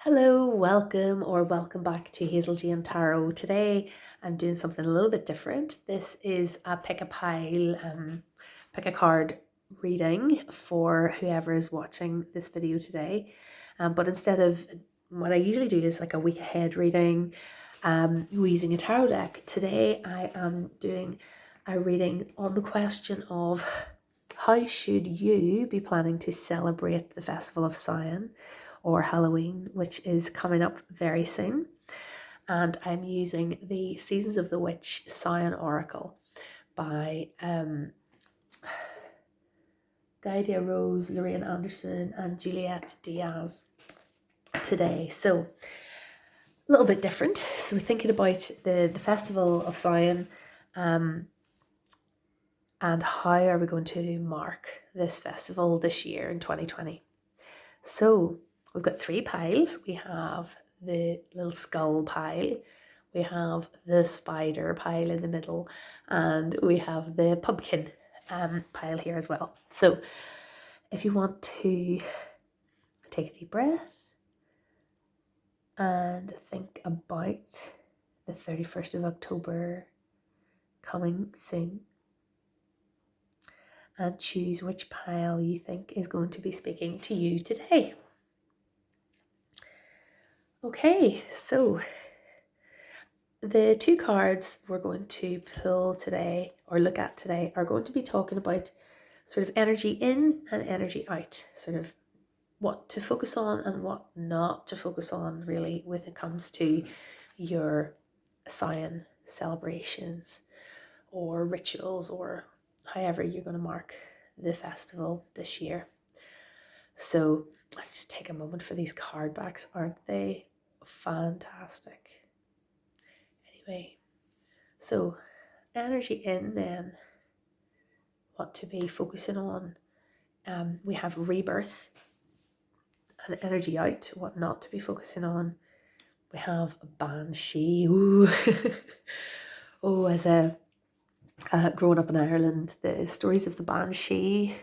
Hello, welcome back to Hazel Jane Tarot. Today I'm doing something a little bit different. This is a pick a pile, pick a card reading for whoever is watching this video today. But instead of what I usually do is like a week ahead reading using a tarot deck, today I am doing a reading on the question of how should you be planning to celebrate the Festival of Samhain or Halloween, which is coming up very soon. And I'm using the Seasons of the Witch Samhain Oracle by Giada Rose, Lorraine Anderson, and Juliet Diaz today. So a little bit different. So we're thinking about the Festival of Samhain, and how are we going to mark this festival this year in 2020. So we've got three piles. We have the little skull pile, we have the spider pile in the middle, and we have the pumpkin pile here as well. So if you want to take a deep breath and think about the 31st of October coming soon, and choose which pile you think is going to be speaking to you today. Okay, so the two cards we're going to pull today or look at today are going to be talking about sort of energy in and energy out, sort of what to focus on and what not to focus on, really, when it comes to your Samhain celebrations or rituals or however you're going to mark the festival this year. So let's just take a moment for these card backs. Aren't they fantastic? Anyway, so energy in, then what to be focusing on. We have rebirth, and energy out, what not to be focusing on. We have a banshee. Ooh. Oh, as a growing up in Ireland, the stories of the banshee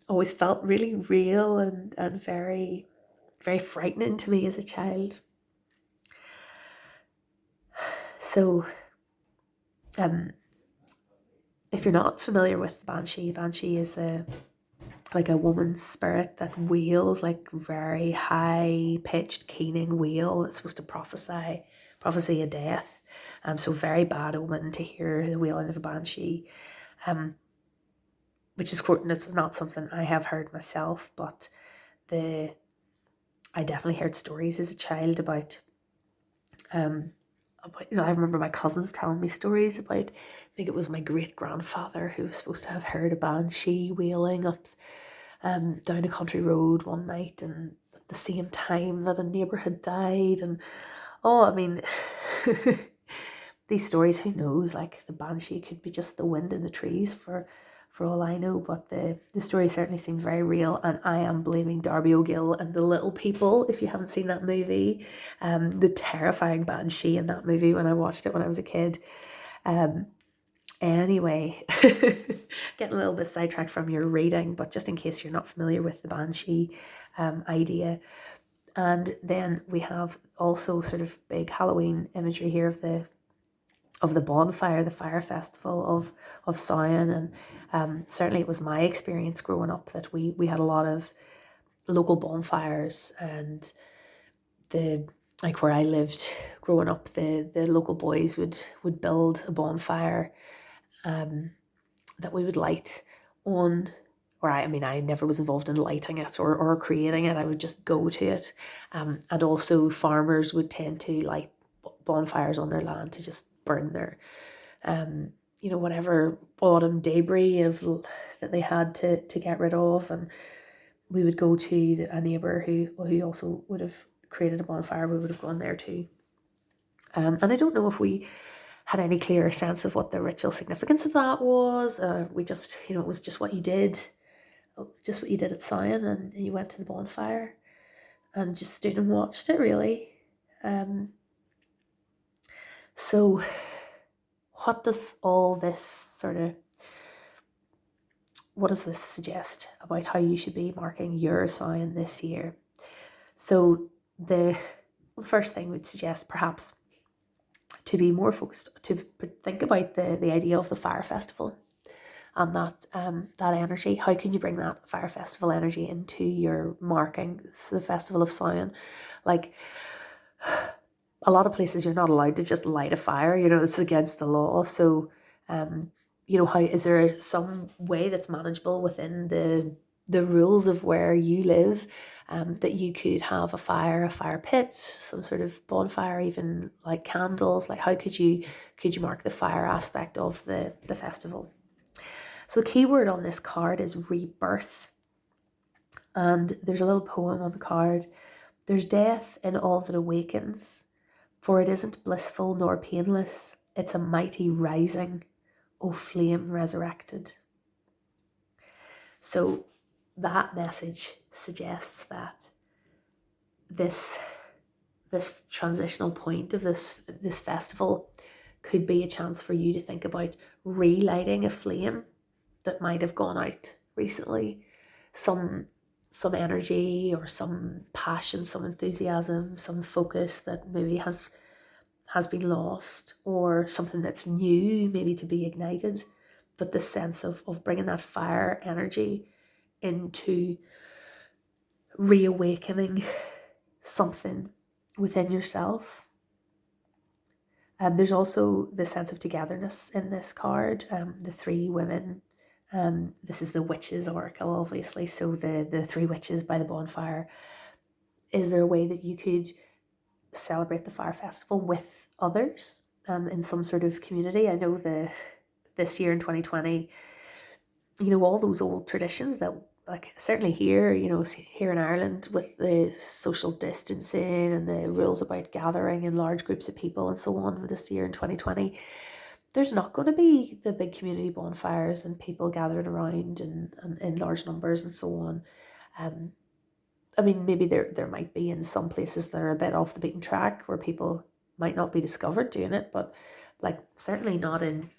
always felt really real and very, very frightening to me as a child. So if you're not familiar with banshee is like a woman's spirit that wails, like very high pitched keening wail that's supposed to prophecy a death. So very bad omen to hear the wailing of a banshee. Which is quoting, it's not something I have heard myself, but I definitely heard stories as a child about I remember my cousins telling me stories about, I think it was my great grandfather who was supposed to have heard a banshee wailing up down a country road one night, and at the same time that a neighbour had died. And these stories, who knows, like the banshee could be just the wind in the trees for all I know, but the story certainly seemed very real, and I am blaming Darby O'Gill and the Little People. If you haven't seen that movie, the terrifying banshee in that movie when I watched it when I was a kid. Anyway, getting a little bit sidetracked from your reading, but just in case you're not familiar with the banshee idea. And then we have also sort of big Halloween imagery here of the bonfire, the fire festival of Samhain. And certainly it was my experience growing up that we had a lot of local bonfires, and like where I lived growing up, the local boys would build a bonfire that we would light on, or I never was involved in lighting it or creating it. I would just go to it. And also farmers would tend to light bonfires on their land to just burn their whatever autumn debris that they had to get rid of. And we would go to a neighbour who also would have created a bonfire. We would have gone there too. And I don't know if we had any clearer sense of what the ritual significance of that was. We just, it was just what you did at Samhain, and you went to the bonfire and just stood and watched it, really. So what does all this what does this suggest about how you should be marking your Samhain this year? So the first thing would suggest perhaps to be more focused, to think about the idea of the fire festival and that energy. How can you bring that fire festival energy into your marking the festival of Samhain? Like, a lot of places you're not allowed to just light a fire, it's against the law. So how is there some way that's manageable within the rules of where you live, that you could have a fire pit, some sort of bonfire, even like candles? Like, how could you mark the fire aspect of the festival? So the key word on this card is rebirth. And there's a little poem on the card. There's death in all that awakens, for it isn't blissful nor painless. It's a mighty rising, O flame resurrected. So that message suggests that this transitional point of this festival could be a chance for you to think about relighting a flame that might have gone out recently. Some energy or some passion, some enthusiasm, some focus that maybe has been lost, or something that's new, maybe to be ignited. But the sense of bringing that fire energy into reawakening something within yourself. There's also the sense of togetherness in this card. The three women. This is the Witch's Oracle, obviously. So the three witches by the bonfire. Is there a way that you could celebrate the fire festival with others, in some sort of community? I know this year in 2020, all those old traditions that, like, certainly here, here in Ireland, with the social distancing and the rules about gathering in large groups of people and so on, this year in 2020, there's not going to be the big community bonfires and people gathering around and in large numbers and so on. I mean, maybe there might be in some places that are a bit off the beaten track where people might not be discovered doing it, but like certainly not in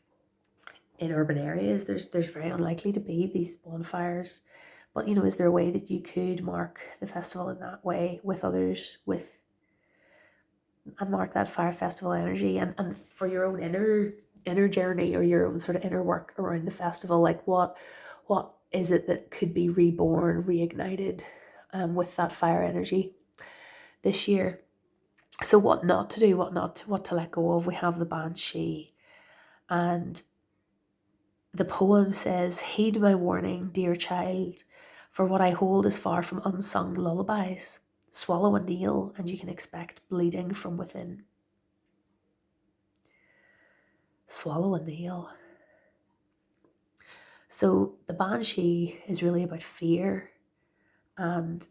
urban areas. There's very unlikely to be these bonfires. But is there a way that you could mark the festival in that way with others, and mark that fire festival energy, and for your own inner journey, or your own sort of inner work around the festival? Like, what is it that could be reborn, reignited, with that fire energy this year? So what not to do, what to let go of. We have the Banshee, and the poem says, "Heed my warning, dear child, for what I hold is far from unsung lullabies. Swallow a nail and you can expect bleeding from within." Swallow a nail. So the Banshee is really about fear, and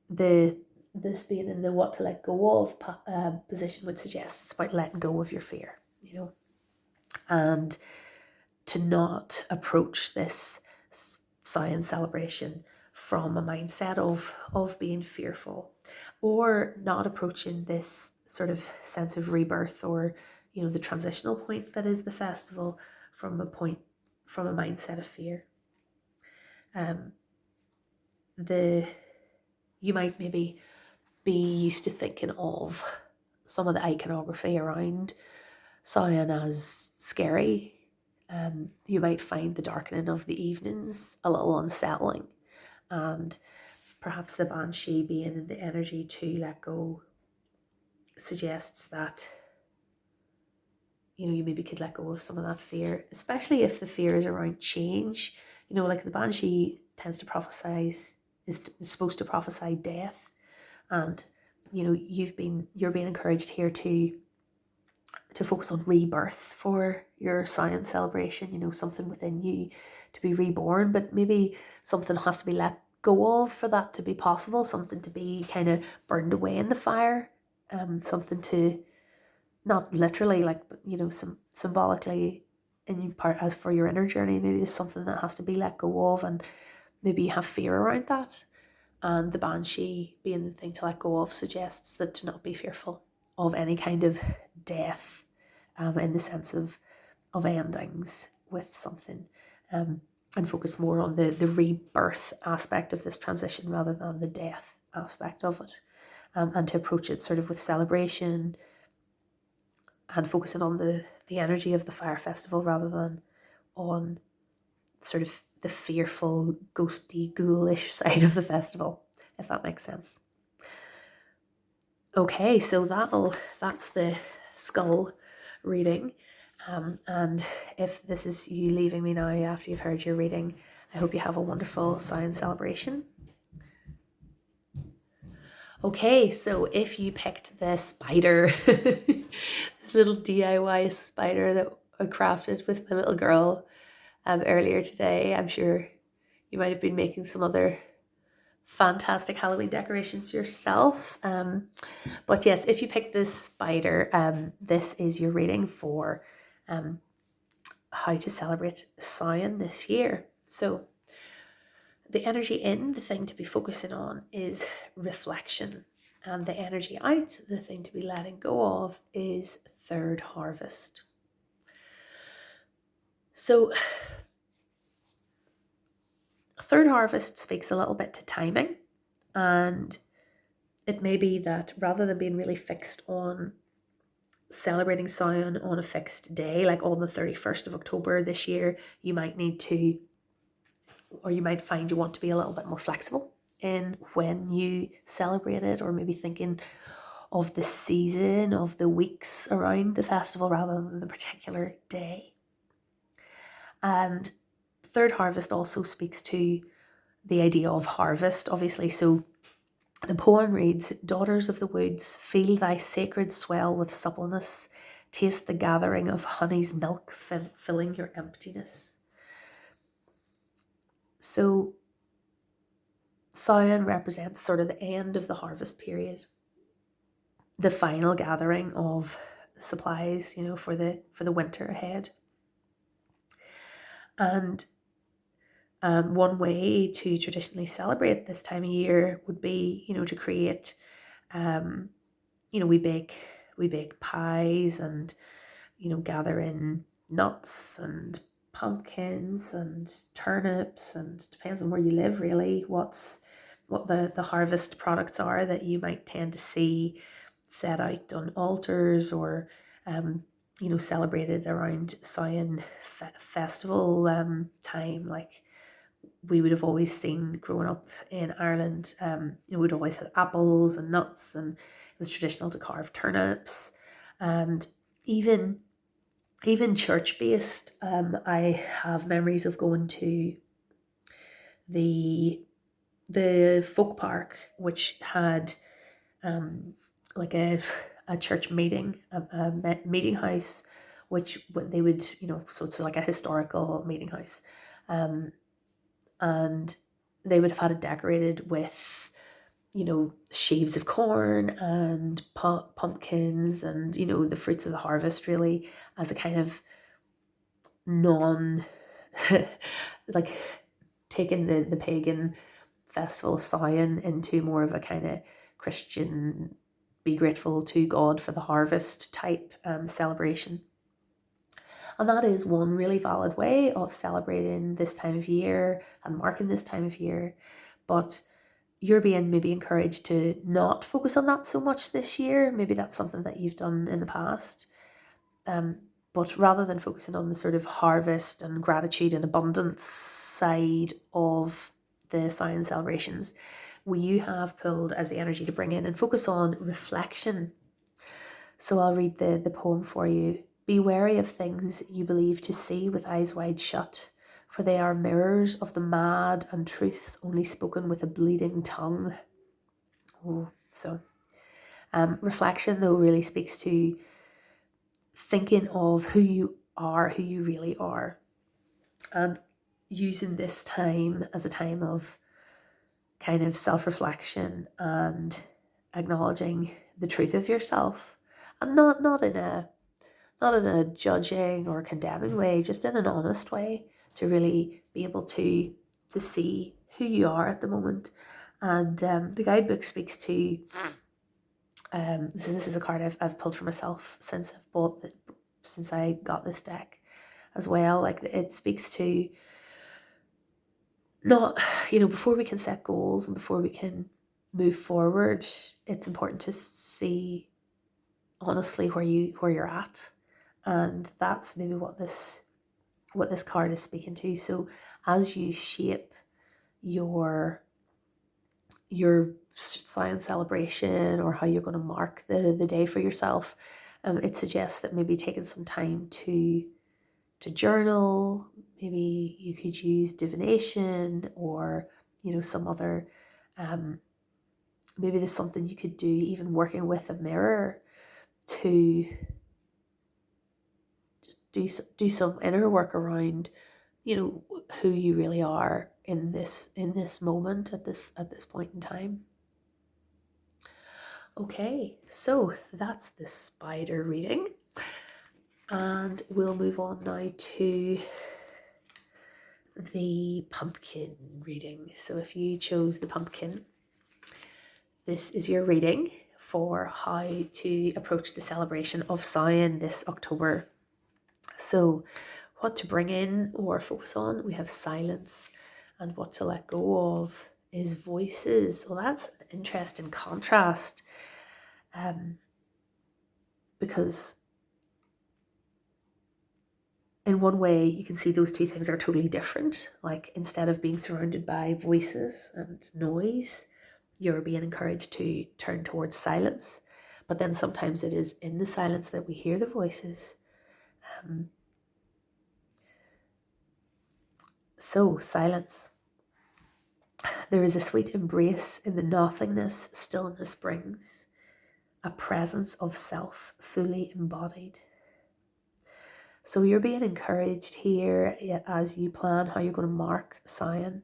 this being in the what to let go of position would suggest it's about letting go of your fear, and to not approach this science celebration from a mindset of being fearful, or not approaching this sort of sense of rebirth, or the transitional point that is the festival, from a mindset of fear. You might maybe be used to thinking of some of the iconography around Samhain as scary. You might find the darkening of the evenings a little unsettling, and perhaps the Banshee being in the energy to let go suggests that you maybe could let go of some of that fear, especially if the fear is around change. Like the Banshee tends to is supposed to prophesy death, and you're being encouraged here to focus on rebirth for your science celebration. Something within you to be reborn, but maybe something has to be let go of for that to be possible, something to be kind of burned away in the fire, something to, not literally, like, but symbolically in part, as for your inner journey, maybe there's something that has to be let go of, and maybe you have fear around that. And the Banshee being the thing to let go of suggests that to not be fearful of any kind of death, in the sense of endings with something. and focus more on the rebirth aspect of this transition rather than the death aspect of it, and to approach it sort of with celebration and focusing on the energy of the fire festival rather than on sort of the fearful, ghosty, ghoulish side of the festival, if that makes sense. Okay, so that's the skull reading. And if this is you leaving me now after you've heard your reading, I hope you have a wonderful sow-in celebration. Okay, so if you picked the spider, this little DIY spider that I crafted with my little girl earlier today, I'm sure you might have been making some other fantastic Halloween decorations yourself. But yes, if you pick this spider, this is your reading for how to celebrate Samhain this year. So the energy in, the thing to be focusing on is reflection. And the energy out, the thing to be letting go of, is third harvest. So third harvest speaks a little bit to timing, and it may be that rather than being really fixed on celebrating Samhain on a fixed day, like on the 31st of October this year, you might need to, or you might find you want to be a little bit more flexible in when you celebrate it, or maybe thinking of the season, of the weeks around the festival rather than the particular day. And third harvest also speaks to the idea of harvest, obviously. So the poem reads, "Daughters of the woods, feel thy sacred swell with suppleness, taste the gathering of honey's milk, filling your emptiness." So Samhain represents sort of the end of the harvest period, the final gathering of supplies, for the winter ahead. And one way to traditionally celebrate this time of year would be, to create, we bake pies and, gather in nuts and pumpkins and turnips, and depends on where you live really, what the harvest products are that you might tend to see set out on altars, or celebrated around Samhain festival time. Like we would have always seen growing up in Ireland, we'd always had apples and nuts, and it was traditional to carve turnips. And even church-based, I have memories of going to the folk park, which had like a church meeting, a meeting house, which they would, so it's like a historical meeting house, and they would have had it decorated with, sheaves of corn and pumpkins and, the fruits of the harvest, really, as a kind of non, like taking the pagan festival of Samhain into more of a kind of Christian, be grateful to God for the harvest type celebration. And that is one really valid way of celebrating this time of year and marking this time of year. But you're being maybe encouraged to not focus on that so much this year. Maybe that's something that you've done in the past. But rather than focusing on the sort of harvest and gratitude and abundance side of the Samhain celebrations, you have pulled as the energy to bring in and focus on reflection. So I'll read the poem for you. "Be wary of things you believe to see with eyes wide shut, for they are mirrors of the mad and truths only spoken with a bleeding tongue." Oh, so reflection, though, really speaks to thinking of who you are, who you really are, and using this time as a time of kind of self-reflection and acknowledging the truth of yourself, and not in a judging or condemning way, just in an honest way, to really be able to see who you are at the moment. And the guidebook speaks to this is a card I've pulled for myself since since I got this deck as well. Like, it speaks to not, you know, before we can set goals and before we can move forward, it's important to see honestly where you're at. And that's maybe what this card is speaking to. So as you shape your science celebration, or how you're going to mark the day for yourself, it suggests that maybe taking some time to journal. Maybe you could use divination, or you know, some other maybe there's something you could do, even working with a mirror, to just do some inner work around, you know, who you really are in this moment, at this point in time. Okay, so that's the spider reading, and we'll move on now to the pumpkin reading. So if you chose the pumpkin, this is your reading for how to approach the celebration of Samhain this October. So what to bring in or focus on, we have silence, and what to let go of is voices. Well, that's an interesting contrast, because in one way you can see those two things are totally different. Like, instead of being surrounded by voices and noise, you're being encouraged to turn towards silence. But then sometimes it is in the silence that we hear the voices. So silence. There is a sweet embrace in the nothingness stillness brings, a presence of self fully embodied. So you're being encouraged here, as you plan how you're going to mark Samhain,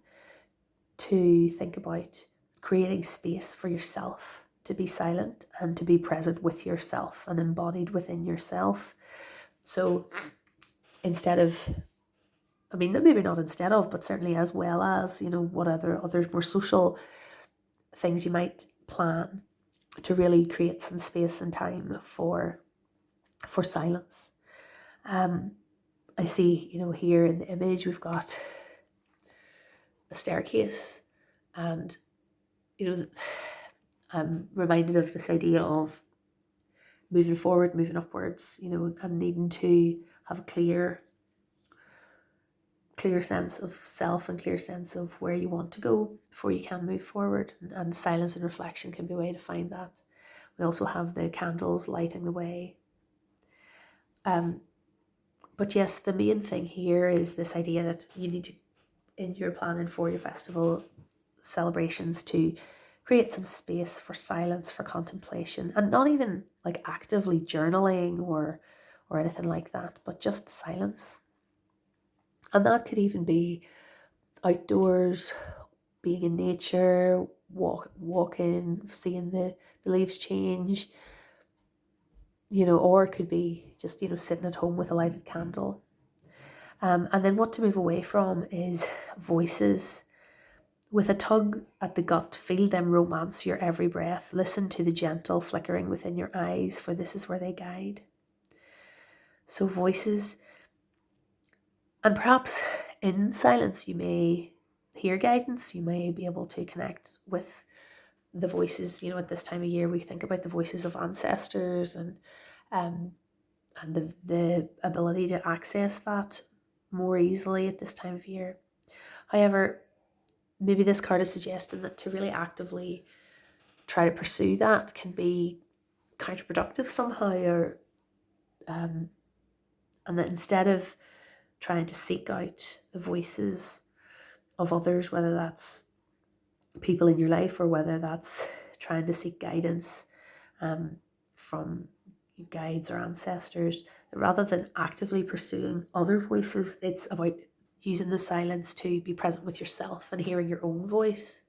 to think about creating space for yourself to be silent and to be present with yourself and embodied within yourself. So instead of, I mean, maybe not instead of, but certainly as well as, you know, what other more social things you might plan, to really create some space and time for silence. I see, you know, here in the image we've got a staircase, and you know, I'm reminded of this idea of moving forward, moving upwards, you know, and needing to have a clear sense of self and clear sense of where you want to go before you can move forward. And silence and reflection can be a way to find that. We also have the candles lighting the way. But yes, the main thing here is this idea that you need to, in your planning for your festival celebrations, to create some space for silence, for contemplation, and not even like actively journaling or anything like that, but just silence. And that could even be outdoors, being in nature, walking, seeing the leaves change, you know, or it could be just, you know, sitting at home with a lighted candle. And then what to move away from is voices. With a tug at the gut, feel them romance your every breath. Listen to the gentle flickering within your eyes, for this is where they guide. So voices, and perhaps in silence you may hear guidance. You may be able to connect with the voices. You know, at this time of year we think about the voices of ancestors, and the ability to access that more easily at this time of year. However, maybe this card is suggesting that to really actively try to pursue that can be counterproductive somehow, or and that instead of trying to seek out the voices of others, whether that's people in your life or whether that's trying to seek guidance from guides or ancestors, rather than actively pursuing other voices, it's about using the silence to be present with yourself and hearing your own voice,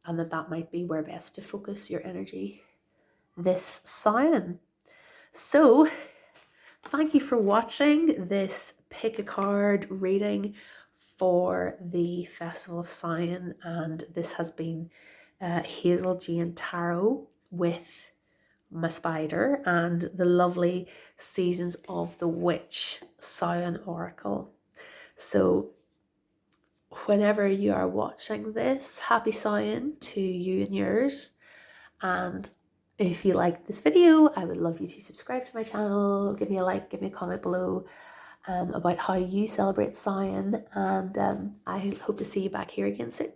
and that might be where best to focus your energy this Samhain. So thank you for watching this pick a card reading for the Festival of Samhain, and this has been Hazel Jane Tarot with my spider and the lovely Seasons of the Witch Samhain Oracle. So whenever you are watching this, happy sow-in to you and yours. And if you like this video, I would love you to subscribe to my channel, give me a like, give me a comment below about how you celebrate sow-in, and I hope to see you back here again soon.